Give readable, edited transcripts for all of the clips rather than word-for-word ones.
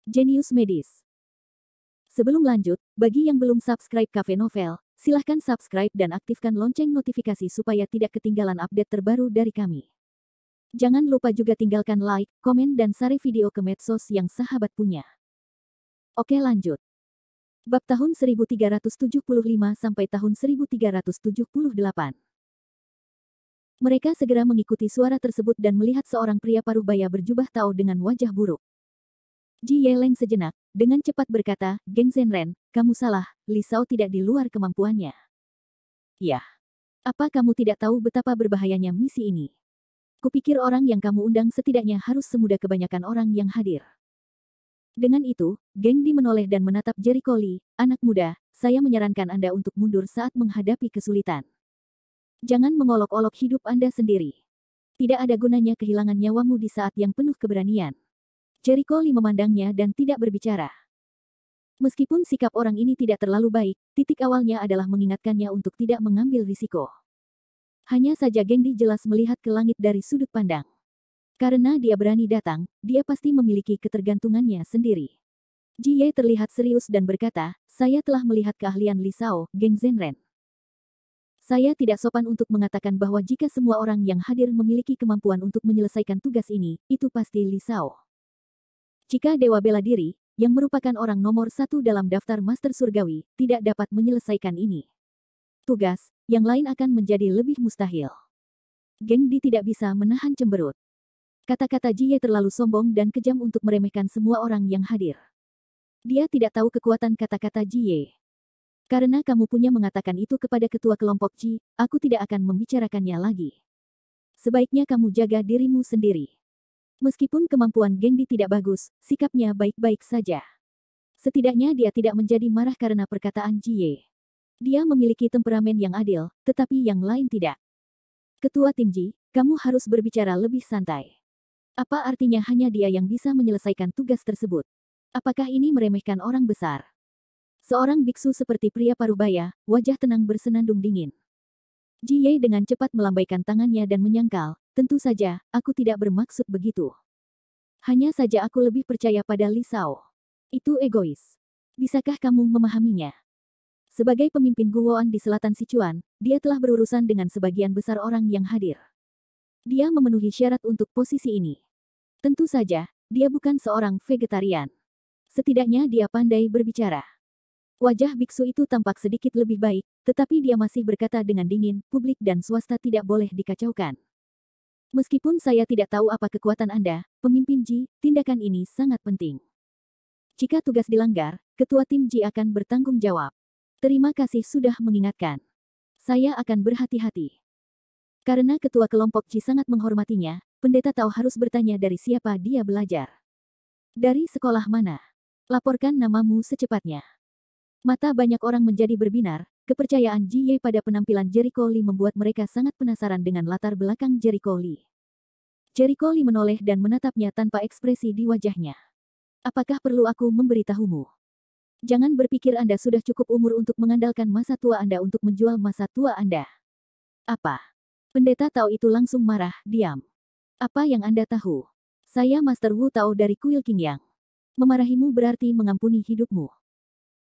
Jenius Medis. Sebelum lanjut, bagi yang belum subscribe Cafe Novel, silahkan subscribe dan aktifkan lonceng notifikasi supaya tidak ketinggalan update terbaru dari kami. Jangan lupa juga tinggalkan like, komen dan share video ke medsos yang sahabat punya. Oke lanjut. Bab tahun 1375 sampai tahun 1378. Mereka segera mengikuti suara tersebut dan melihat seorang pria parubaya berjubah Tao dengan wajah buruk. Ji Yeleng sejenak, dengan cepat berkata, Geng Zhenren, kamu salah, Li Shao tidak di luar kemampuannya. Yah. Apa kamu tidak tahu betapa berbahayanya misi ini? Kupikir orang yang kamu undang setidaknya harus semudah kebanyakan orang yang hadir. Dengan itu, Geng Di menoleh dan menatap Jericho Lee, anak muda, saya menyarankan Anda untuk mundur saat menghadapi kesulitan. Jangan mengolok-olok hidup Anda sendiri. Tidak ada gunanya kehilangan nyawamu di saat yang penuh keberanian. Jericho Lee memandangnya dan tidak berbicara. Meskipun sikap orang ini tidak terlalu baik, titik awalnya adalah mengingatkannya untuk tidak mengambil risiko. Hanya saja Geng Di jelas melihat ke langit dari sudut pandang. Karena dia berani datang, dia pasti memiliki ketergantungannya sendiri. Ji Ye terlihat serius dan berkata, saya telah melihat keahlian Li Shao, Geng Zhenren. Saya tidak sopan untuk mengatakan bahwa jika semua orang yang hadir memiliki kemampuan untuk menyelesaikan tugas ini, itu pasti Li Shao. Jika Dewa Bela Diri, yang merupakan orang nomor 1 dalam daftar Master Surgawi, tidak dapat menyelesaikan ini tugas, yang lain akan menjadi lebih mustahil. Geng Di tidak bisa menahan cemberut. Kata-kata Ji Ye terlalu sombong dan kejam untuk meremehkan semua orang yang hadir. Dia tidak tahu kekuatan kata-kata Ji Ye. Karena kamu punya mengatakan itu kepada ketua kelompok Ji, aku tidak akan membicarakannya lagi. Sebaiknya kamu jaga dirimu sendiri. Meskipun kemampuan Geng Di tidak bagus, sikapnya baik-baik saja. Setidaknya dia tidak menjadi marah karena perkataan Ji Ye. Dia memiliki temperamen yang adil, tetapi yang lain tidak. Ketua tim Ji, kamu harus berbicara lebih santai. Apa artinya hanya dia yang bisa menyelesaikan tugas tersebut? Apakah ini meremehkan orang besar? Seorang biksu seperti pria parubaya, wajah tenang bersenandung dingin. Ji Ye dengan cepat melambaikan tangannya dan menyangkal, tentu saja, aku tidak bermaksud begitu. Hanya saja aku lebih percaya pada Li Shao. Itu egois. Bisakah kamu memahaminya? Sebagai pemimpin Guoan di selatan Sichuan, dia telah berurusan dengan sebagian besar orang yang hadir. Dia memenuhi syarat untuk posisi ini. Tentu saja, dia bukan seorang vegetarian. Setidaknya dia pandai berbicara. Wajah biksu itu tampak sedikit lebih baik, tetapi dia masih berkata dengan dingin, publik dan swasta tidak boleh dikacaukan. Meskipun saya tidak tahu apa kekuatan Anda, pemimpin Ji, tindakan ini sangat penting. Jika tugas dilanggar, ketua tim Ji akan bertanggung jawab. Terima kasih sudah mengingatkan. Saya akan berhati-hati. Karena ketua kelompok Ji sangat menghormatinya, pendeta Tao harus bertanya dari siapa dia belajar. Dari sekolah mana? Laporkan namamu secepatnya. Mata banyak orang menjadi berbinar, kepercayaan Ji Ye pada penampilan Jericho Lee membuat mereka sangat penasaran dengan latar belakang Jericho Lee. Jericho Lee menoleh dan menatapnya tanpa ekspresi di wajahnya. Apakah perlu aku memberitahumu? Jangan berpikir Anda sudah cukup umur untuk mengandalkan masa tua Anda untuk menjual masa tua Anda. Apa? Pendeta Tao itu langsung marah, diam. Apa yang Anda tahu? Saya Master Wu Tao dari Kuil Qingyang. Memarahimu berarti mengampuni hidupmu.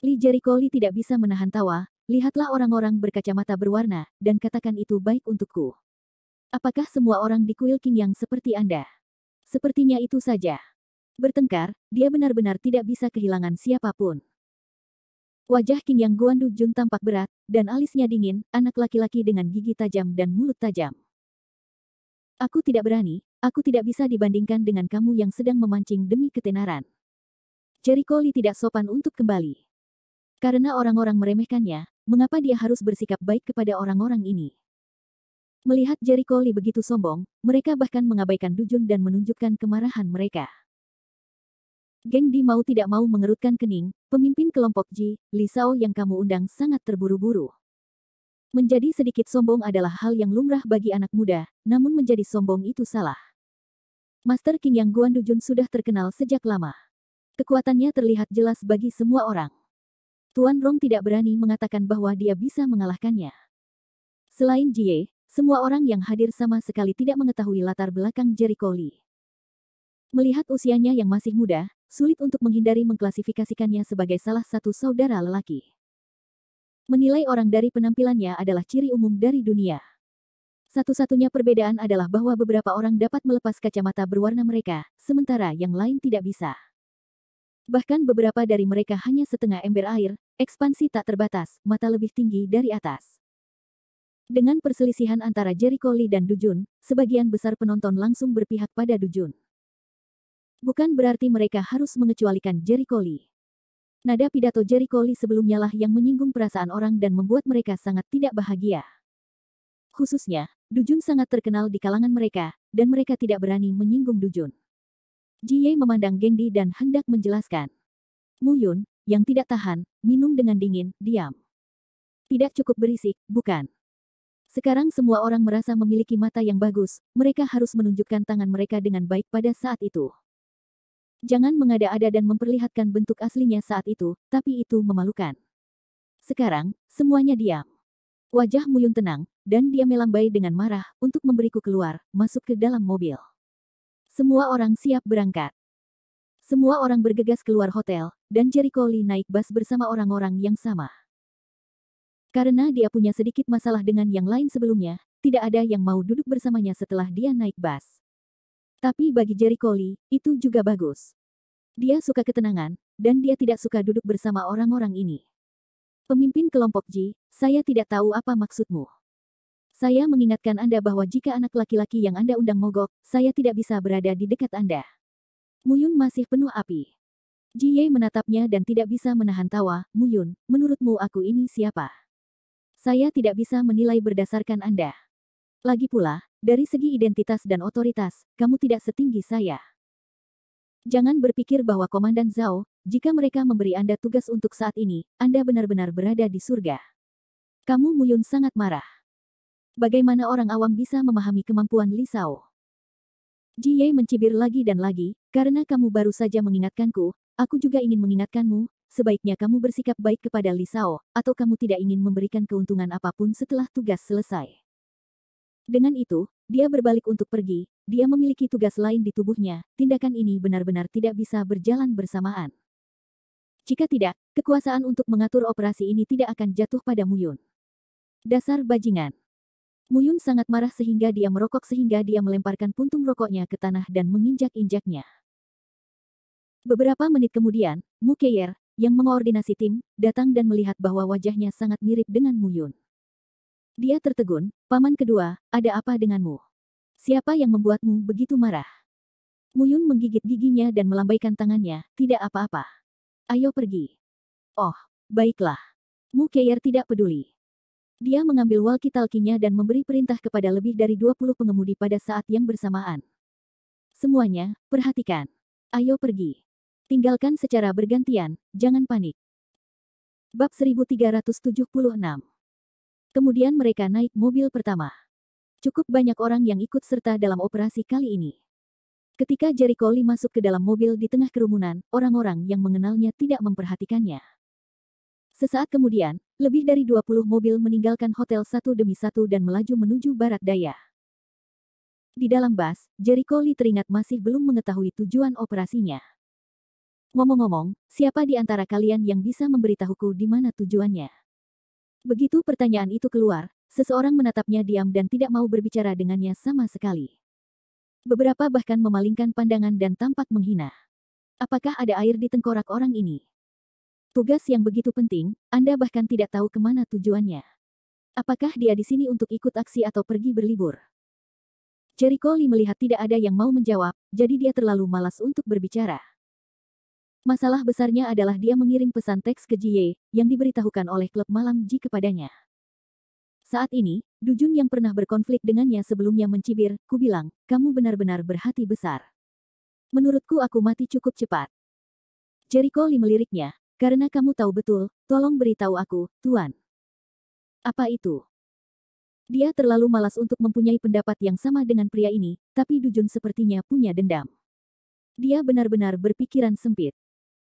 Li Jericho Lee tidak bisa menahan tawa, lihatlah orang-orang berkacamata berwarna, dan katakan itu baik untukku. Apakah semua orang di Kuil Qingyang seperti Anda? Sepertinya itu saja. Bertengkar, dia benar-benar tidak bisa kehilangan siapapun. Wajah Qingyang Guandu Jun tampak berat, dan alisnya dingin, anak laki-laki dengan gigi tajam dan mulut tajam. Aku tidak berani, aku tidak bisa dibandingkan dengan kamu yang sedang memancing demi ketenaran. Jericho Lee tidak sopan untuk kembali. Karena orang-orang meremehkannya, mengapa dia harus bersikap baik kepada orang-orang ini? Melihat Jericho Lee begitu sombong, mereka bahkan mengabaikan Dujun dan menunjukkan kemarahan mereka. Geng Di mau tidak mau mengerutkan kening, pemimpin kelompok Ji, Li Shao yang kamu undang sangat terburu-buru. Menjadi sedikit sombong adalah hal yang lumrah bagi anak muda, namun menjadi sombong itu salah. Master Qingyang Guan Dujun sudah terkenal sejak lama. Kekuatannya terlihat jelas bagi semua orang. Tuan Rong tidak berani mengatakan bahwa dia bisa mengalahkannya. Selain Ji Ye, semua orang yang hadir sama sekali tidak mengetahui latar belakang Jericho Lee. Melihat usianya yang masih muda, sulit untuk menghindari mengklasifikasikannya sebagai salah satu saudara lelaki. Menilai orang dari penampilannya adalah ciri umum dari dunia. Satu-satunya perbedaan adalah bahwa beberapa orang dapat melepas kacamata berwarna mereka, sementara yang lain tidak bisa. Bahkan beberapa dari mereka hanya setengah ember air, ekspansi tak terbatas, mata lebih tinggi dari atas. Dengan perselisihan antara Jericho Lee dan Dujun, sebagian besar penonton langsung berpihak pada Dujun. Bukan berarti mereka harus mengecualikan Jericho Lee. Nada pidato Jericho Lee sebelumnya lah yang menyinggung perasaan orang dan membuat mereka sangat tidak bahagia. Khususnya, Dujun sangat terkenal di kalangan mereka, dan mereka tidak berani menyinggung Dujun. Ji Ye memandang Geng Di dan hendak menjelaskan. Mu Yun, yang tidak tahan, minum dengan dingin, diam. Tidak cukup berisik, bukan? Sekarang semua orang merasa memiliki mata yang bagus, mereka harus menunjukkan tangan mereka dengan baik pada saat itu. Jangan mengada-ada dan memperlihatkan bentuk aslinya saat itu, tapi itu memalukan. Sekarang, semuanya diam. Wajah Mu Yun tenang, dan dia melambai dengan marah untuk memberiku keluar, masuk ke dalam mobil. Semua orang siap berangkat. Semua orang bergegas keluar hotel, dan Jericho Lee naik bus bersama orang-orang yang sama. Karena dia punya sedikit masalah dengan yang lain sebelumnya, tidak ada yang mau duduk bersamanya setelah dia naik bus. Tapi bagi Jericho Lee, itu juga bagus. Dia suka ketenangan, dan dia tidak suka duduk bersama orang-orang ini. Pemimpin kelompok Ji, saya tidak tahu apa maksudmu. Saya mengingatkan Anda bahwa jika anak laki-laki yang Anda undang mogok, saya tidak bisa berada di dekat Anda. Mu Yun masih penuh api. Ji Ye menatapnya dan tidak bisa menahan tawa. Mu Yun, menurutmu aku ini siapa? Saya tidak bisa menilai berdasarkan Anda. Lagi pula, dari segi identitas dan otoritas, kamu tidak setinggi saya. Jangan berpikir bahwa Komandan Zhao, jika mereka memberi Anda tugas untuk saat ini, Anda benar-benar berada di surga. Kamu Mu Yun sangat marah. Bagaimana orang awam bisa memahami kemampuan Li Shao? Ji Ye mencibir lagi dan lagi, karena kamu baru saja mengingatkanku, aku juga ingin mengingatkanmu, sebaiknya kamu bersikap baik kepada Li Shao, atau kamu tidak ingin memberikan keuntungan apapun setelah tugas selesai. Dengan itu, dia berbalik untuk pergi, dia memiliki tugas lain di tubuhnya, tindakan ini benar-benar tidak bisa berjalan bersamaan. Jika tidak, kekuasaan untuk mengatur operasi ini tidak akan jatuh pada Mu Yun. Dasar bajingan. Mu Yun sangat marah sehingga dia merokok sehingga dia melemparkan puntung rokoknya ke tanah dan menginjak-injaknya. Beberapa menit kemudian, Mu Keier, yang mengoordinasi tim, datang dan melihat bahwa wajahnya sangat mirip dengan Mu Yun. Dia tertegun, paman kedua, ada apa denganmu? Siapa yang membuatmu begitu marah? Mu Yun menggigit giginya dan melambaikan tangannya, tidak apa-apa. Ayo pergi. Oh, baiklah. Mu Keier tidak peduli. Dia mengambil walkie-talkie-nya dan memberi perintah kepada lebih dari 20 pengemudi pada saat yang bersamaan. Semuanya, perhatikan. Ayo pergi. Tinggalkan secara bergantian, jangan panik. Bab 1376. Kemudian mereka naik mobil pertama. Cukup banyak orang yang ikut serta dalam operasi kali ini. Ketika Jericho Lee masuk ke dalam mobil di tengah kerumunan, orang-orang yang mengenalnya tidak memperhatikannya. Sesaat kemudian, lebih dari 20 mobil meninggalkan hotel satu demi satu dan melaju menuju barat daya. Di dalam bus, Jericho Lee teringat masih belum mengetahui tujuan operasinya. Ngomong-ngomong, siapa di antara kalian yang bisa memberitahuku di mana tujuannya? Begitu pertanyaan itu keluar, seseorang menatapnya diam dan tidak mau berbicara dengannya sama sekali. Beberapa bahkan memalingkan pandangan dan tampak menghina. Apakah ada air di tengkorak orang ini? Tugas yang begitu penting, Anda bahkan tidak tahu kemana tujuannya. Apakah dia di sini untuk ikut aksi atau pergi berlibur? Jericho Lee melihat tidak ada yang mau menjawab, jadi dia terlalu malas untuk berbicara. Masalah besarnya adalah dia mengirim pesan teks ke Ji Ye, yang diberitahukan oleh klub malam Ji kepadanya. Saat ini, Dujun yang pernah berkonflik dengannya sebelumnya mencibir, ku bilang, kamu benar-benar berhati besar. Menurutku aku mati cukup cepat. Jericho Lee meliriknya, karena kamu tahu betul, tolong beritahu aku, Tuan. Apa itu? Dia terlalu malas untuk mempunyai pendapat yang sama dengan pria ini, tapi Dujun sepertinya punya dendam. Dia benar-benar berpikiran sempit.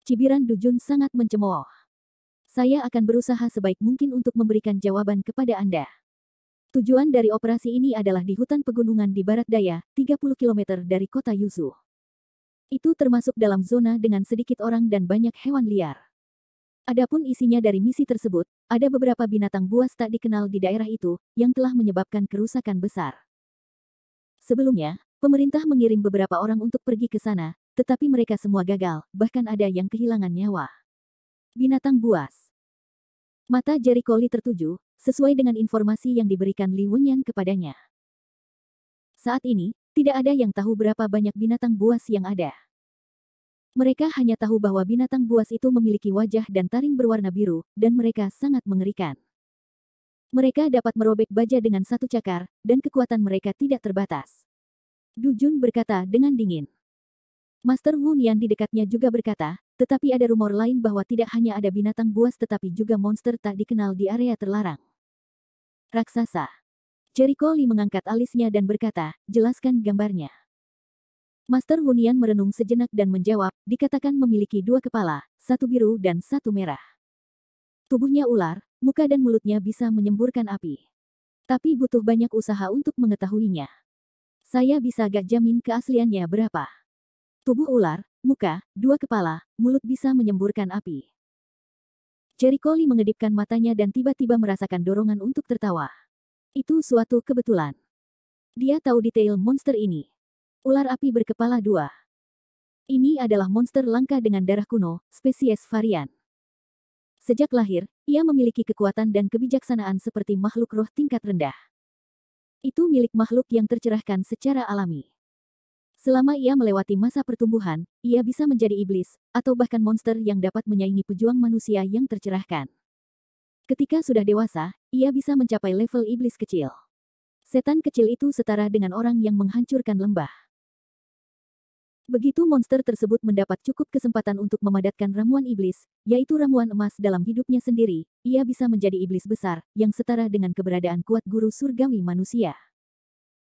Cibiran Dujun sangat mencemooh. Saya akan berusaha sebaik mungkin untuk memberikan jawaban kepada Anda. Tujuan dari operasi ini adalah di hutan pegunungan di barat daya, 30 km dari kota Yuzu. Itu termasuk dalam zona dengan sedikit orang dan banyak hewan liar. Adapun isinya dari misi tersebut, ada beberapa binatang buas tak dikenal di daerah itu, yang telah menyebabkan kerusakan besar. Sebelumnya, pemerintah mengirim beberapa orang untuk pergi ke sana, tetapi mereka semua gagal, bahkan ada yang kehilangan nyawa. Binatang buas. Mata Jericho Lee tertuju, sesuai dengan informasi yang diberikan Li Wenyan kepadanya. Saat ini, tidak ada yang tahu berapa banyak binatang buas yang ada. Mereka hanya tahu bahwa binatang buas itu memiliki wajah dan taring berwarna biru, dan mereka sangat mengerikan. Mereka dapat merobek baja dengan satu cakar, dan kekuatan mereka tidak terbatas. Du Jun berkata dengan dingin. Master Wu Nian di dekatnya juga berkata, tetapi ada rumor lain bahwa tidak hanya ada binatang buas tetapi juga monster tak dikenal di area terlarang. Raksasa. Jericho Lee mengangkat alisnya dan berkata, jelaskan gambarnya. Master Wu Nian merenung sejenak dan menjawab, dikatakan memiliki dua kepala, satu biru dan satu merah. Tubuhnya ular, muka dan mulutnya bisa menyemburkan api. Tapi butuh banyak usaha untuk mengetahuinya. Saya bisa gak jamin keasliannya berapa. Tubuh ular, muka, dua kepala, mulut bisa menyemburkan api. Jericho Lee mengedipkan matanya dan tiba-tiba merasakan dorongan untuk tertawa. Itu suatu kebetulan. Dia tahu detail monster ini. Ular api berkepala dua. Ini adalah monster langka dengan darah kuno, spesies varian. Sejak lahir, ia memiliki kekuatan dan kebijaksanaan seperti makhluk roh tingkat rendah. Itu milik makhluk yang tercerahkan secara alami. Selama ia melewati masa pertumbuhan, ia bisa menjadi iblis, atau bahkan monster yang dapat menyaingi pejuang manusia yang tercerahkan. Ketika sudah dewasa, ia bisa mencapai level iblis kecil. Setan kecil itu setara dengan orang yang menghancurkan lembah. Begitu monster tersebut mendapat cukup kesempatan untuk memadatkan ramuan iblis, yaitu ramuan emas dalam hidupnya sendiri, ia bisa menjadi iblis besar, yang setara dengan keberadaan kuat guru surgawi manusia.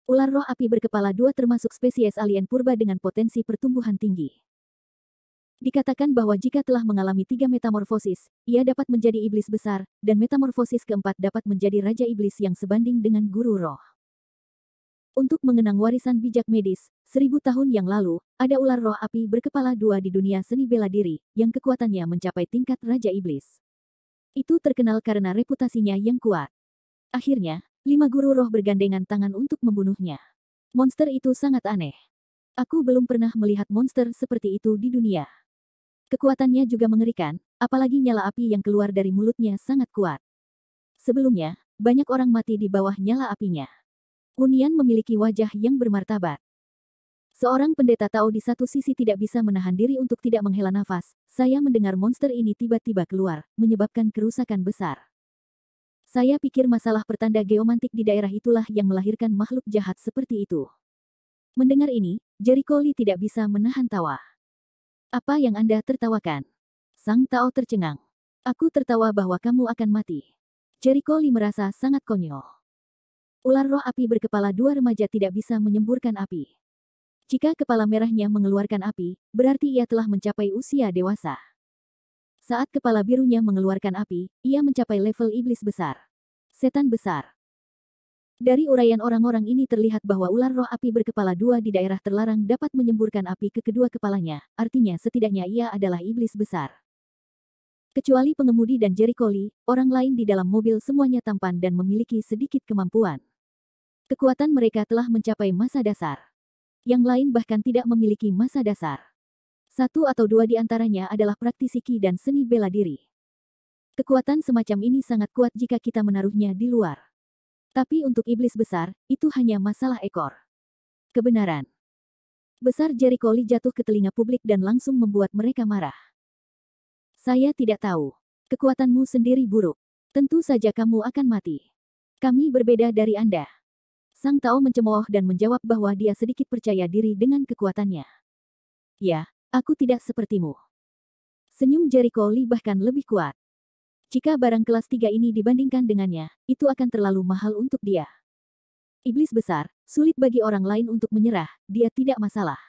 Ular roh api berkepala dua termasuk spesies alien purba dengan potensi pertumbuhan tinggi. Dikatakan bahwa jika telah mengalami 3 metamorfosis, ia dapat menjadi iblis besar, dan metamorfosis keempat dapat menjadi raja iblis yang sebanding dengan guru roh. Untuk mengenang warisan bijak medis, 1000 tahun yang lalu, ada ular roh api berkepala dua di dunia seni bela diri, yang kekuatannya mencapai tingkat Raja Iblis. Itu terkenal karena reputasinya yang kuat. Akhirnya, 5 guru roh bergandengan tangan untuk membunuhnya. Monster itu sangat aneh. Aku belum pernah melihat monster seperti itu di dunia. Kekuatannya juga mengerikan, apalagi nyala api yang keluar dari mulutnya sangat kuat. Sebelumnya, banyak orang mati di bawah nyala apinya. Unian memiliki wajah yang bermartabat. Seorang pendeta Tao di satu sisi tidak bisa menahan diri untuk tidak menghela nafas. Saya mendengar monster ini tiba-tiba keluar, menyebabkan kerusakan besar. Saya pikir masalah pertanda geomantik di daerah itulah yang melahirkan makhluk jahat seperti itu. Mendengar ini, Jericho Lee tidak bisa menahan tawa. Apa yang Anda tertawakan? Sang Tao tercengang. Aku tertawa bahwa kamu akan mati. Jericho Lee merasa sangat konyol. Ular roh api berkepala dua remaja tidak bisa menyemburkan api. Jika kepala merahnya mengeluarkan api, berarti ia telah mencapai usia dewasa. Saat kepala birunya mengeluarkan api, ia mencapai level iblis besar. Setan besar. Dari uraian orang-orang ini terlihat bahwa ular roh api berkepala dua di daerah terlarang dapat menyemburkan api ke kedua kepalanya, artinya setidaknya ia adalah iblis besar. Kecuali pengemudi dan Jericho Lee, orang lain di dalam mobil semuanya tampan dan memiliki sedikit kemampuan. Kekuatan mereka telah mencapai masa dasar. Yang lain bahkan tidak memiliki masa dasar. 1 atau 2 di antaranya adalah praktisi Qi dan seni bela diri. Kekuatan semacam ini sangat kuat jika kita menaruhnya di luar. Tapi untuk iblis besar, itu hanya masalah ekor. Kebenaran. Besar Jericho Lee jatuh ke telinga publik dan langsung membuat mereka marah. Saya tidak tahu. Kekuatanmu sendiri buruk. Tentu saja kamu akan mati. Kami berbeda dari Anda. Sang Tao mencemooh dan menjawab bahwa dia sedikit percaya diri dengan kekuatannya. Ya, aku tidak sepertimu. Senyum Jericho Lee bahkan lebih kuat. Jika barang kelas 3 ini dibandingkan dengannya, itu akan terlalu mahal untuk dia. Iblis besar, sulit bagi orang lain untuk menyerah, dia tidak masalah.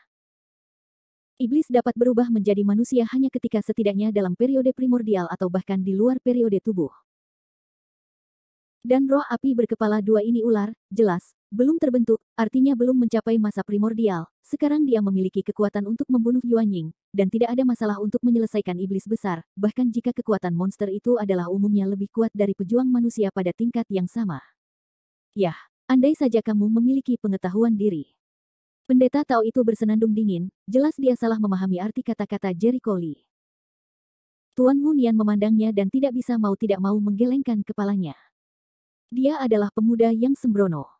Iblis dapat berubah menjadi manusia hanya ketika setidaknya dalam periode primordial atau bahkan di luar periode tubuh. Dan roh api berkepala dua ini ular, jelas, Belum terbentuk, artinya belum mencapai masa primordial. Sekarang dia memiliki kekuatan untuk membunuh Yuan Ying, dan tidak ada masalah untuk menyelesaikan iblis besar, bahkan jika kekuatan monster itu adalah umumnya lebih kuat dari pejuang manusia pada tingkat yang sama. Yah, andai saja kamu memiliki pengetahuan diri. Pendeta Tao itu bersenandung dingin, jelas dia salah memahami arti kata-kata Jericho Lee. Tuan Wu Nian memandangnya dan tidak bisa mau tidak mau menggelengkan kepalanya. Dia adalah pemuda yang sembrono.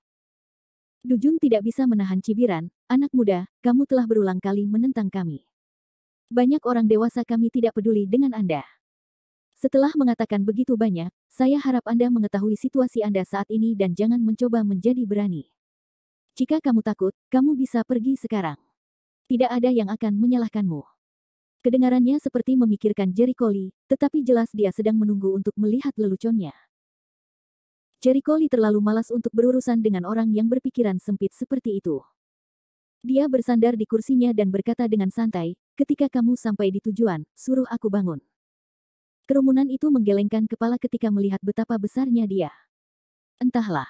Dujun tidak bisa menahan cibiran, anak muda, kamu telah berulang kali menentang kami. Banyak orang dewasa kami tidak peduli dengan Anda. Setelah mengatakan begitu banyak, saya harap Anda mengetahui situasi Anda saat ini dan jangan mencoba menjadi berani. Jika kamu takut, kamu bisa pergi sekarang. Tidak ada yang akan menyalahkanmu. Kedengarannya seperti memikirkan Jericho Lee, tetapi jelas dia sedang menunggu untuk melihat leluconnya. Jericho Lee terlalu malas untuk berurusan dengan orang yang berpikiran sempit seperti itu. Dia bersandar di kursinya dan berkata dengan santai, ketika kamu sampai di tujuan, suruh aku bangun. Kerumunan itu menggelengkan kepala ketika melihat betapa besarnya dia. Entahlah.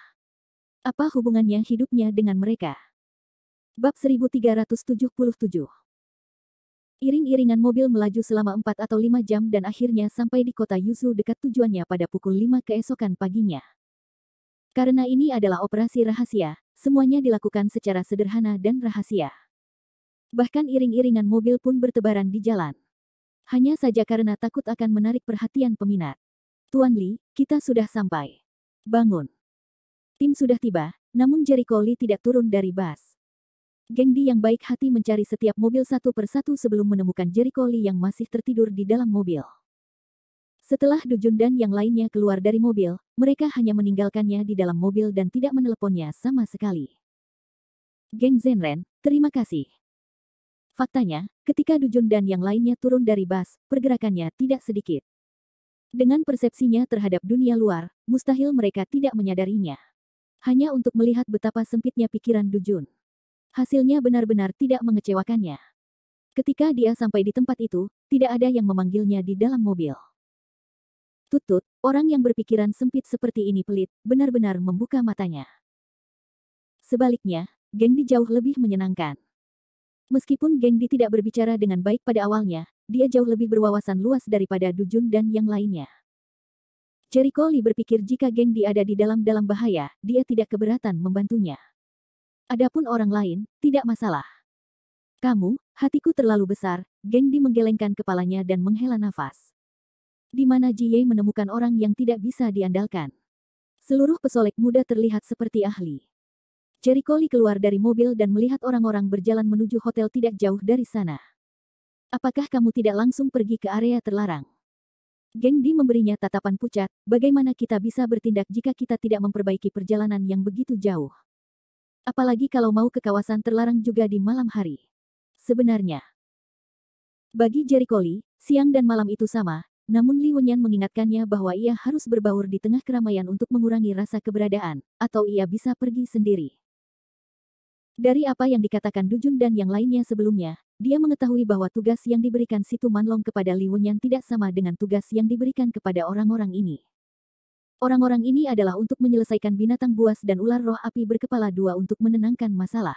Apa hubungannya hidupnya dengan mereka? Bab 1377. Iring-iringan mobil melaju selama 4 atau 5 jam dan akhirnya sampai di kota Yuzu dekat tujuannya pada pukul 5 keesokan paginya. Karena ini adalah operasi rahasia, semuanya dilakukan secara sederhana dan rahasia. Bahkan iring-iringan mobil pun bertebaran di jalan. Hanya saja karena takut akan menarik perhatian peminat. Tuan Li, kita sudah sampai. Bangun. Tim sudah tiba, namun Jericho Lee tidak turun dari bus. Geng Di yang baik hati mencari setiap mobil satu persatu sebelum menemukan Jericho Lee yang masih tertidur di dalam mobil. Setelah Dujun dan yang lainnya keluar dari mobil, mereka hanya meninggalkannya di dalam mobil dan tidak meneleponnya sama sekali. Geng Zenren, terima kasih. Faktanya, ketika Dujun dan yang lainnya turun dari bus, pergerakannya tidak sedikit. Dengan persepsinya terhadap dunia luar, mustahil mereka tidak menyadarinya. Hanya untuk melihat betapa sempitnya pikiran Dujun. Hasilnya benar-benar tidak mengecewakannya. Ketika dia sampai di tempat itu, tidak ada yang memanggilnya di dalam mobil. Tutut, orang yang berpikiran sempit seperti ini pelit, benar-benar membuka matanya. Sebaliknya, Geng Di jauh lebih menyenangkan. Meskipun Geng Di tidak berbicara dengan baik pada awalnya, dia jauh lebih berwawasan luas daripada Dujun dan yang lainnya. Jericho Lee berpikir jika Geng Di ada di dalam bahaya, dia tidak keberatan membantunya. Adapun orang lain, tidak masalah. Kamu, hatiku terlalu besar, Geng Di menggelengkan kepalanya dan menghela nafas. Di mana Ji Ye menemukan orang yang tidak bisa diandalkan. Seluruh pesolek muda terlihat seperti ahli. Jericho Lee keluar dari mobil dan melihat orang-orang berjalan menuju hotel tidak jauh dari sana. Apakah kamu tidak langsung pergi ke area terlarang? Geng Di memberinya tatapan pucat, bagaimana kita bisa bertindak jika kita tidak memperbaiki perjalanan yang begitu jauh? Apalagi kalau mau ke kawasan terlarang juga di malam hari. Sebenarnya, bagi Jericho Lee, siang dan malam itu sama, namun Li Wenyan mengingatkannya bahwa ia harus berbaur di tengah keramaian untuk mengurangi rasa keberadaan, atau ia bisa pergi sendiri. Dari apa yang dikatakan Dujun dan yang lainnya sebelumnya, dia mengetahui bahwa tugas yang diberikan Situ Manlong kepada Li Wenyan tidak sama dengan tugas yang diberikan kepada orang-orang ini. Orang-orang ini adalah untuk menyelesaikan binatang buas dan ular roh api berkepala dua untuk menenangkan masalah.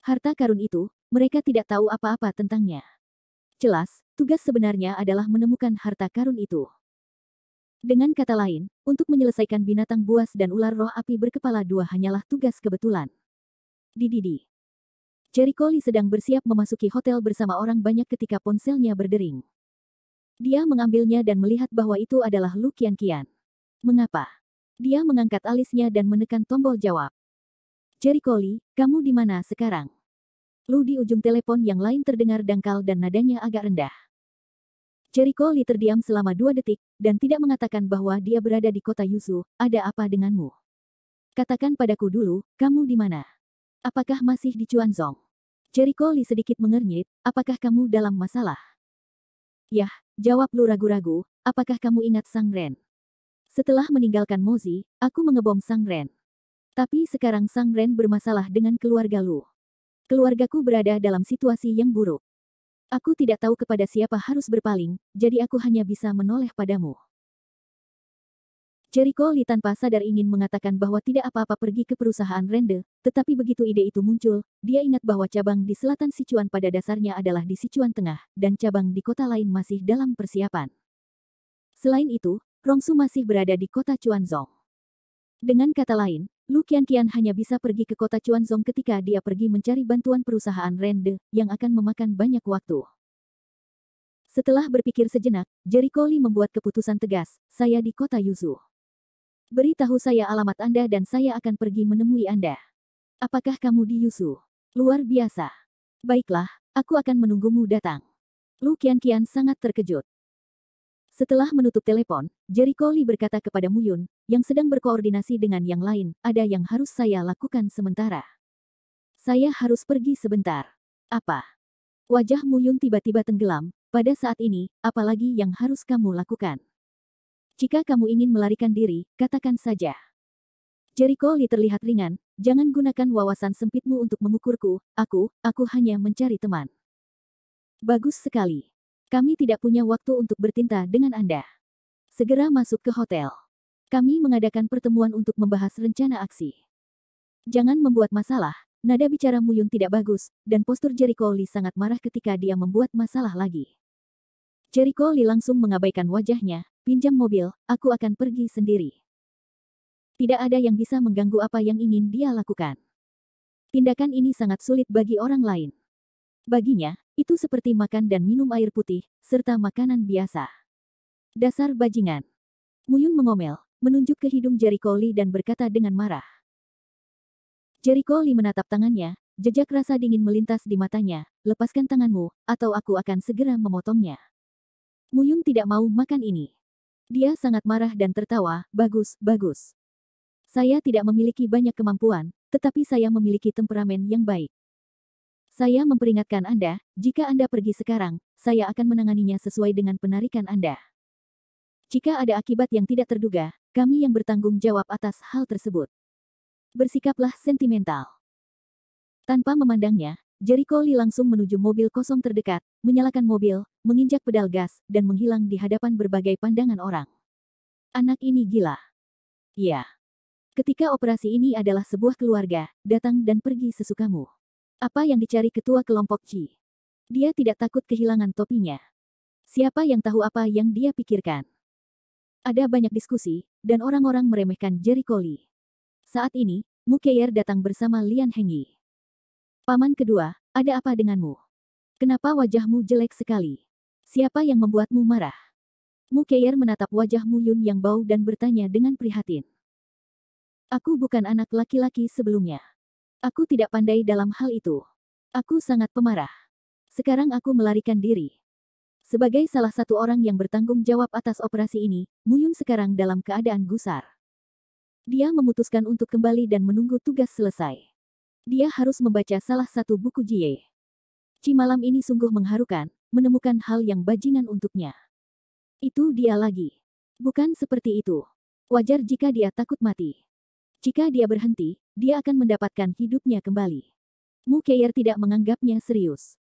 Harta karun itu, mereka tidak tahu apa-apa tentangnya. Jelas, tugas sebenarnya adalah menemukan harta karun itu. Dengan kata lain, untuk menyelesaikan binatang buas dan ular roh api berkepala dua hanyalah tugas kebetulan. Dididi. Jericho Lee sedang bersiap memasuki hotel bersama orang banyak ketika ponselnya berdering. Dia mengambilnya dan melihat bahwa itu adalah Lu Qianqian. Mengapa? Dia mengangkat alisnya dan menekan tombol jawab. Jericho Lee, kamu di mana sekarang? Lu di ujung telepon yang lain terdengar dangkal dan nadanya agak rendah. Jericho Lee terdiam selama 2 detik, dan tidak mengatakan bahwa dia berada di kota Yuzu. Ada apa denganmu? Katakan padaku dulu, kamu di mana? Apakah masih di Chuanzong? Jericho Lee sedikit mengernyit, apakah kamu dalam masalah? Yah, jawab Lu ragu-ragu, apakah kamu ingat Sang Ren? Setelah meninggalkan Mozi, aku mengebom Sang Ren. Tapi sekarang Sang Ren bermasalah dengan keluarga Lu. Keluargaku berada dalam situasi yang buruk. Aku tidak tahu kepada siapa harus berpaling, jadi aku hanya bisa menoleh padamu. Jericho Lee tanpa sadar ingin mengatakan bahwa tidak apa-apa pergi ke perusahaan Rende, tetapi begitu ide itu muncul, dia ingat bahwa cabang di selatan Sichuan pada dasarnya adalah di Sichuan Tengah, dan cabang di kota lain masih dalam persiapan. Selain itu, Rongsu masih berada di kota Chuanzong. Dengan kata lain, Lu Qianqian hanya bisa pergi ke kota Chuanzong ketika dia pergi mencari bantuan perusahaan Rende, yang akan memakan banyak waktu. Setelah berpikir sejenak, Jericho Lee membuat keputusan tegas, saya di kota Yuzhou. Beritahu saya alamat Anda dan saya akan pergi menemui Anda. Apakah kamu di Yuzhou? Luar biasa. Baiklah, aku akan menunggumu datang. Lu Qianqian sangat terkejut. Setelah menutup telepon, Jericho Lee berkata kepada Mu Yun, yang sedang berkoordinasi dengan yang lain, ada yang harus saya lakukan sementara. Saya harus pergi sebentar. Apa? Wajah Mu Yun tiba-tiba tenggelam, pada saat ini, apalagi yang harus kamu lakukan? Jika kamu ingin melarikan diri, katakan saja. Jericho Lee terlihat ringan, jangan gunakan wawasan sempitmu untuk mengukurku, aku hanya mencari teman. Bagus sekali. Kami tidak punya waktu untuk bertinta dengan Anda. Segera masuk ke hotel. Kami mengadakan pertemuan untuk membahas rencana aksi. Jangan membuat masalah, nada bicara Mu Yun tidak bagus, dan postur Jericho Lee sangat marah ketika dia membuat masalah lagi. Jericho Lee langsung mengabaikan wajahnya, pinjam mobil, aku akan pergi sendiri. Tidak ada yang bisa mengganggu apa yang ingin dia lakukan. Tindakan ini sangat sulit bagi orang lain. Baginya, itu seperti makan dan minum air putih, serta makanan biasa. Dasar bajingan. Mu Yun mengomel, menunjuk ke hidung Jericho Lee dan berkata dengan marah. Jericho Lee menatap tangannya, jejak rasa dingin melintas di matanya, lepaskan tanganmu, atau aku akan segera memotongnya. Mu Yun tidak mau makan ini. Dia sangat marah dan tertawa, bagus, bagus. Saya tidak memiliki banyak kemampuan, tetapi saya memiliki temperamen yang baik. Saya memperingatkan Anda, jika Anda pergi sekarang, saya akan menanganinya sesuai dengan penarikan Anda. Jika ada akibat yang tidak terduga, kami yang bertanggung jawab atas hal tersebut. Bersikaplah sentimental. Tanpa memandangnya, Jericho Lee langsung menuju mobil kosong terdekat, menyalakan mobil, menginjak pedal gas, dan menghilang di hadapan berbagai pandangan orang. Anak ini gila. Iya. Ketika operasi ini adalah sebuah keluarga, datang dan pergi sesukamu. Apa yang dicari ketua kelompok Qi? Dia tidak takut kehilangan topinya. Siapa yang tahu apa yang dia pikirkan? Ada banyak diskusi, dan orang-orang meremehkan Jericho Lee. Saat ini, Mu Keier datang bersama Lian Hengyi. Paman kedua, ada apa denganmu? Kenapa wajahmu jelek sekali? Siapa yang membuatmu marah? Mu Keier menatap wajah Mu Yun yang bau dan bertanya dengan prihatin. Aku bukan anak laki-laki sebelumnya. Aku tidak pandai dalam hal itu. Aku sangat pemarah. Sekarang aku melarikan diri. Sebagai salah satu orang yang bertanggung jawab atas operasi ini, Mu Yun sekarang dalam keadaan gusar. Dia memutuskan untuk kembali dan menunggu tugas selesai. Dia harus membaca salah satu buku Jie. Qi malam ini sungguh mengharukan, menemukan hal yang bajingan untuknya. Itu dia lagi. Bukan seperti itu. Wajar jika dia takut mati. Jika dia berhenti, dia akan mendapatkan hidupnya kembali. Mu Keier tidak menganggapnya serius.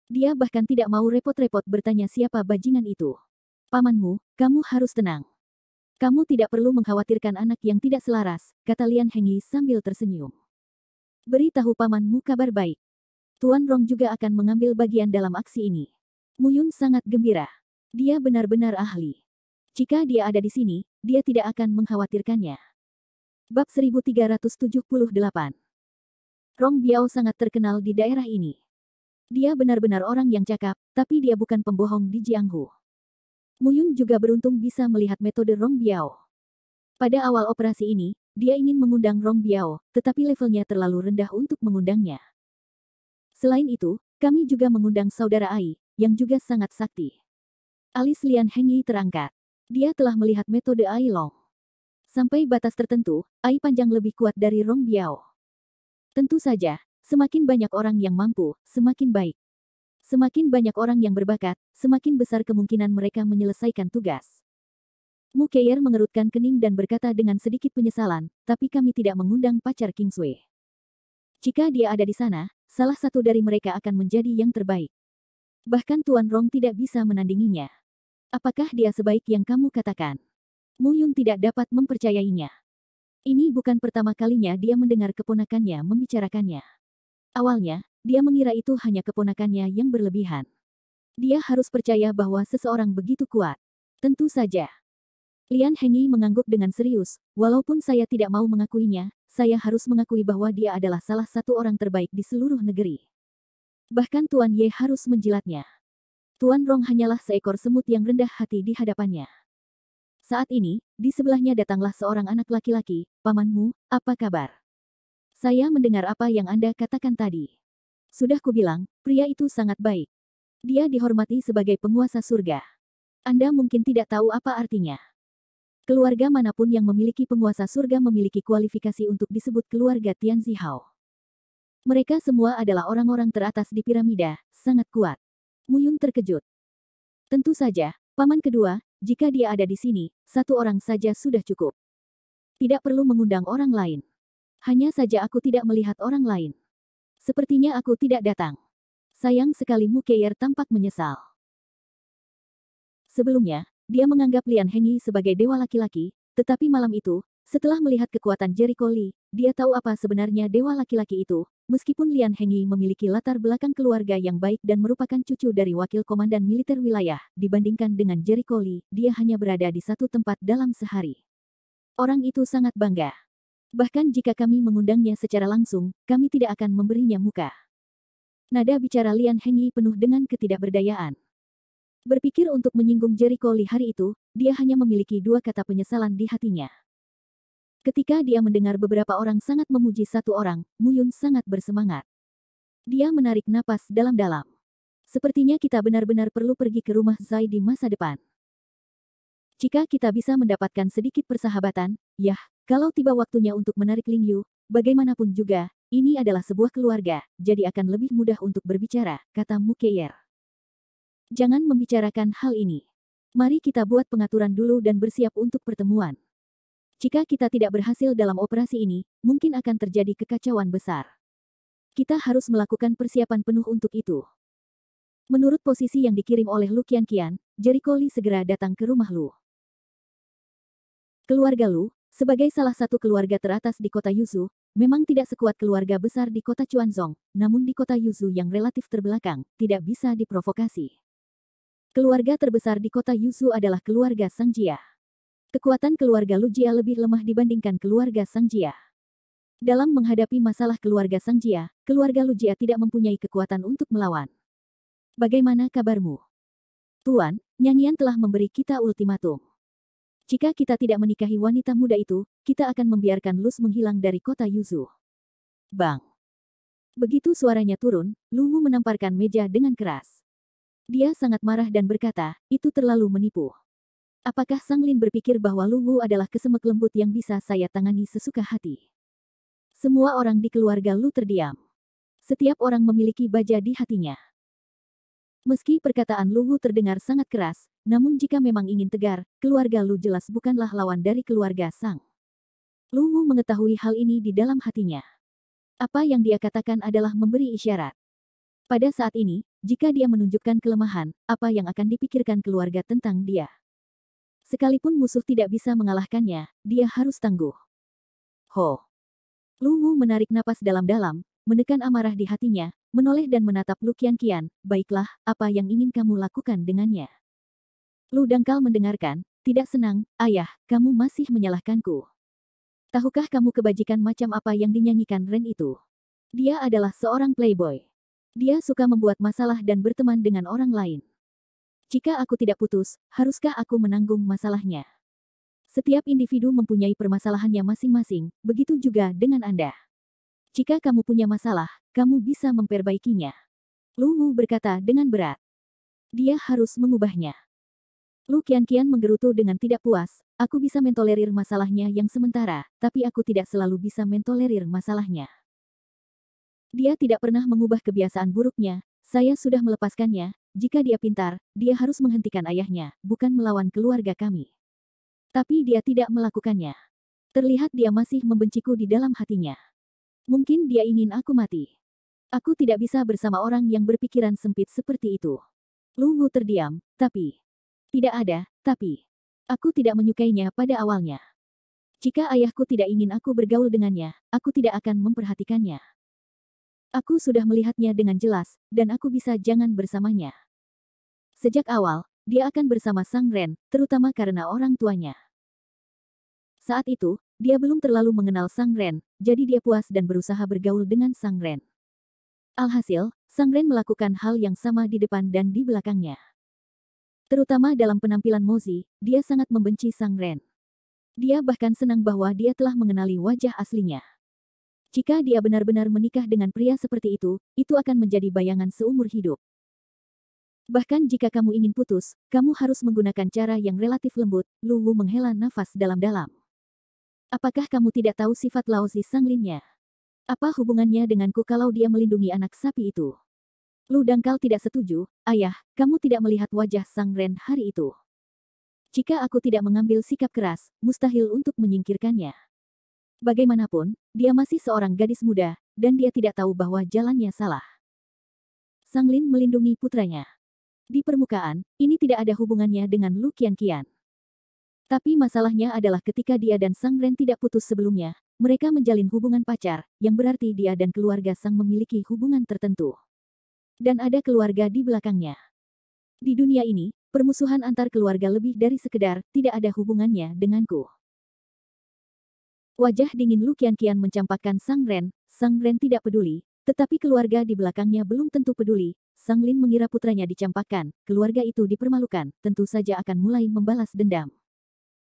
Dia bahkan tidak mau repot-repot bertanya siapa bajingan itu. Pamanmu, kamu harus tenang. Kamu tidak perlu mengkhawatirkan anak yang tidak selaras, kata Lian Hengyi sambil tersenyum. Beritahu pamanmu kabar baik. Tuan Rong juga akan mengambil bagian dalam aksi ini. Mu Yun sangat gembira. Dia benar-benar ahli. Jika dia ada di sini, dia tidak akan mengkhawatirkannya. Bab 1378. Rong Biao sangat terkenal di daerah ini. Dia benar-benar orang yang cakap, tapi dia bukan pembohong di Jianghu. Mu Yun juga beruntung bisa melihat metode Rong Biao. Pada awal operasi ini, dia ingin mengundang Rong Biao, tetapi levelnya terlalu rendah untuk mengundangnya. Selain itu, kami juga mengundang saudara Ai, yang juga sangat sakti. Alis Lian Hengyi terangkat. Dia telah melihat metode Ai Long. Sampai batas tertentu, Ai panjang lebih kuat dari Rong Biao. Tentu saja, semakin banyak orang yang mampu, semakin baik. Semakin banyak orang yang berbakat, semakin besar kemungkinan mereka menyelesaikan tugas. Mu Keier mengerutkan kening dan berkata dengan sedikit penyesalan, tapi kami tidak mengundang pacar King Sui. Jika dia ada di sana, salah satu dari mereka akan menjadi yang terbaik. Bahkan Tuan Rong tidak bisa menandinginya. Apakah dia sebaik yang kamu katakan? Mu Yun tidak dapat mempercayainya. Ini bukan pertama kalinya dia mendengar keponakannya membicarakannya. Awalnya, dia mengira itu hanya keponakannya yang berlebihan. Dia harus percaya bahwa seseorang begitu kuat. Tentu saja. Lian Hengyi mengangguk dengan serius, walaupun saya tidak mau mengakuinya, saya harus mengakui bahwa dia adalah salah satu orang terbaik di seluruh negeri. Bahkan Tuan Ye harus menjilatnya. Tuan Rong hanyalah seekor semut yang rendah hati di hadapannya. Saat ini, di sebelahnya datanglah seorang anak laki-laki, "Pamanmu, apa kabar? Saya mendengar apa yang Anda katakan tadi. Sudah kubilang, pria itu sangat baik. Dia dihormati sebagai penguasa surga. Anda mungkin tidak tahu apa artinya. Keluarga manapun yang memiliki penguasa surga memiliki kualifikasi untuk disebut keluarga Tianzi Hao. Mereka semua adalah orang-orang teratas di piramida, sangat kuat." Mu Yun terkejut. Tentu saja, paman kedua, jika dia ada di sini, satu orang saja sudah cukup. Tidak perlu mengundang orang lain. Hanya saja aku tidak melihat orang lain. Sepertinya aku tidak datang. Sayang sekali. Mu Keir tampak menyesal. Sebelumnya, dia menganggap Lian Hengyi sebagai dewa laki-laki, tetapi malam itu, setelah melihat kekuatan Jericho Li, dia tahu apa sebenarnya dewa laki-laki itu. Meskipun Lian Hengyi memiliki latar belakang keluarga yang baik dan merupakan cucu dari wakil komandan militer wilayah, dibandingkan dengan Jericho Li, dia hanya berada di satu tempat dalam sehari. Orang itu sangat bangga. Bahkan jika kami mengundangnya secara langsung, kami tidak akan memberinya muka. Nada bicara Lian Hengyi penuh dengan ketidakberdayaan. Berpikir untuk menyinggung Jericho Li hari itu, dia hanya memiliki dua kata penyesalan di hatinya. Ketika dia mendengar beberapa orang sangat memuji satu orang, Mu Yun sangat bersemangat. Dia menarik napas dalam-dalam. Sepertinya kita benar-benar perlu pergi ke rumah Zai di masa depan. Jika kita bisa mendapatkan sedikit persahabatan, yah, kalau tiba waktunya untuk menarik Ling Yu, bagaimanapun juga, ini adalah sebuah keluarga, jadi akan lebih mudah untuk berbicara, kata Mu Keir. Jangan membicarakan hal ini. Mari kita buat pengaturan dulu dan bersiap untuk pertemuan. Jika kita tidak berhasil dalam operasi ini, mungkin akan terjadi kekacauan besar. Kita harus melakukan persiapan penuh untuk itu. Menurut posisi yang dikirim oleh Lu Qianqian, Jericho Li segera datang ke rumah Lu. Keluarga Lu, sebagai salah satu keluarga teratas di kota Yuzhou, memang tidak sekuat keluarga besar di kota Chuanzong, namun di kota Yuzhou yang relatif terbelakang, tidak bisa diprovokasi. Keluarga terbesar di kota Yuzhou adalah keluarga Sang Jia. Kekuatan keluarga Lu Jia lebih lemah dibandingkan keluarga Sang Jia. Dalam menghadapi masalah keluarga Sang Jia, keluarga Lu Jia tidak mempunyai kekuatan untuk melawan. Bagaimana kabarmu? Tuan, nyanyian telah memberi kita ultimatum. Jika kita tidak menikahi wanita muda itu, kita akan membiarkan Luz menghilang dari kota Yuzhou. Bang. Begitu suaranya turun, Lu Wu menamparkan meja dengan keras. Dia sangat marah dan berkata, itu terlalu menipu. Apakah Sang Lin berpikir bahwa Lu Wu adalah kesemek lembut yang bisa saya tangani sesuka hati? Semua orang di keluarga Lu terdiam. Setiap orang memiliki baja di hatinya. Meski perkataan Lu Wu terdengar sangat keras, namun jika memang ingin tegar, keluarga Lu jelas bukanlah lawan dari keluarga Sang. Lu Wu mengetahui hal ini di dalam hatinya. Apa yang dia katakan adalah memberi isyarat. Pada saat ini, jika dia menunjukkan kelemahan, apa yang akan dipikirkan keluarga tentang dia? Sekalipun musuh tidak bisa mengalahkannya, dia harus tangguh. Ho! Lu Wu menarik napas dalam-dalam, menekan amarah di hatinya, menoleh dan menatap Lu Qianqian. Baiklah, apa yang ingin kamu lakukan dengannya? Lu dangkal mendengarkan, tidak senang, ayah, kamu masih menyalahkanku. Tahukah kamu kebajikan macam apa yang dinyanyikan Ren itu? Dia adalah seorang playboy. Dia suka membuat masalah dan berteman dengan orang lain. Jika aku tidak putus, haruskah aku menanggung masalahnya? Setiap individu mempunyai permasalahannya masing-masing, begitu juga dengan Anda. Jika kamu punya masalah, kamu bisa memperbaikinya. Lu Wu berkata dengan berat. Dia harus mengubahnya. Lu Qianqian menggerutu dengan tidak puas, aku bisa mentolerir masalahnya yang sementara, tapi aku tidak selalu bisa mentolerir masalahnya. Dia tidak pernah mengubah kebiasaan buruknya, saya sudah melepaskannya, jika dia pintar, dia harus menghentikan ayahnya, bukan melawan keluarga kami. Tapi dia tidak melakukannya. Terlihat dia masih membenciku di dalam hatinya. Mungkin dia ingin aku mati. Aku tidak bisa bersama orang yang berpikiran sempit seperti itu. Lu Wu terdiam, tapi... Tidak ada, tapi... Aku tidak menyukainya pada awalnya. Jika ayahku tidak ingin aku bergaul dengannya, aku tidak akan memperhatikannya. Aku sudah melihatnya dengan jelas, dan aku bisa jangan bersamanya. Sejak awal, dia akan bersama Sang Ren, terutama karena orang tuanya. Saat itu, dia belum terlalu mengenal Sang Ren, jadi dia puas dan berusaha bergaul dengan Sang Ren. Alhasil, Sang Ren melakukan hal yang sama di depan dan di belakangnya. Terutama dalam penampilan Mozi, dia sangat membenci Sang Ren. Dia bahkan senang bahwa dia telah mengenali wajah aslinya. Jika dia benar-benar menikah dengan pria seperti itu akan menjadi bayangan seumur hidup. Bahkan jika kamu ingin putus, kamu harus menggunakan cara yang relatif lembut. Lu Wu menghela nafas dalam-dalam. Apakah kamu tidak tahu sifat Laozi Sanglinnya? Apa hubungannya denganku kalau dia melindungi anak sapi itu? Lu Dangkal tidak setuju, ayah, kamu tidak melihat wajah Sang Ren hari itu. Jika aku tidak mengambil sikap keras, mustahil untuk menyingkirkannya. Bagaimanapun, dia masih seorang gadis muda, dan dia tidak tahu bahwa jalannya salah. Sang Lin melindungi putranya. Di permukaan, ini tidak ada hubungannya dengan Lu Qianqian. Tapi masalahnya adalah ketika dia dan Sang Ren tidak putus sebelumnya, mereka menjalin hubungan pacar, yang berarti dia dan keluarga Sang memiliki hubungan tertentu. Dan ada keluarga di belakangnya. Di dunia ini, permusuhan antar keluarga lebih dari sekedar tidak ada hubungannya denganku. Wajah dingin Lu Qianqian mencampakkan Sang Ren tidak peduli, tetapi keluarga di belakangnya belum tentu peduli. Sang Lin mengira putranya dicampakkan, keluarga itu dipermalukan, tentu saja akan mulai membalas dendam.